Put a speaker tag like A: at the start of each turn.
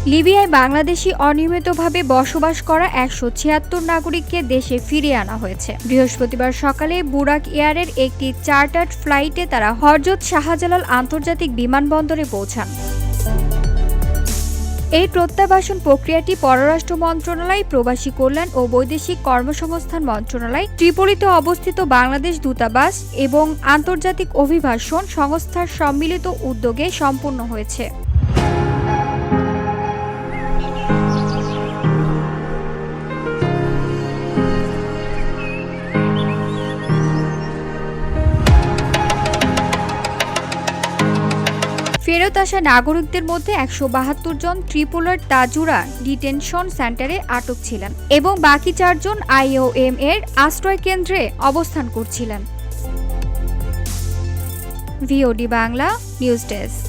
A: লিবিয়ায় বাংলাদেশি অনিয়মিতভাবে বসবাস করা ১৭৬ নাগরিককে দেশে ফিরিয়ে আনা হয়েছে। বৃহস্পতিবার সকালে বুরাক এয়ারের একটি চার্টার্ড ফ্লাইটে তারা হযরত শাহজালাল আন্তর্জাতিক বিমানবন্দরে পৌঁছান। এই প্রত্যাবাসন প্রক্রিয়াটি পররাষ্ট্র মন্ত্রণালয়, প্রবাসী কল্যাণ ও বৈদেশিক কর্মসংস্থান মন্ত্রণালয়, ত্রিপোলিতে অবস্থিত বাংলাদেশ দূতাবাস এবং আন্তর্জাতিক অভিবাসন সংস্থার সম্মিলিত উদ্যোগে সম্পন্ন হয়েছে। ফেরত আসা নাগরিকদের মধ্যে ১৭২ জন ত্রিপোলার তাজুরা ডিটেনশন সেন্টারে আটক ছিলেন এবং বাকি ৪ জন আইওএম এর আশ্রয় কেন্দ্রে অবস্থান করছিলেন। VOD Bangla news desk.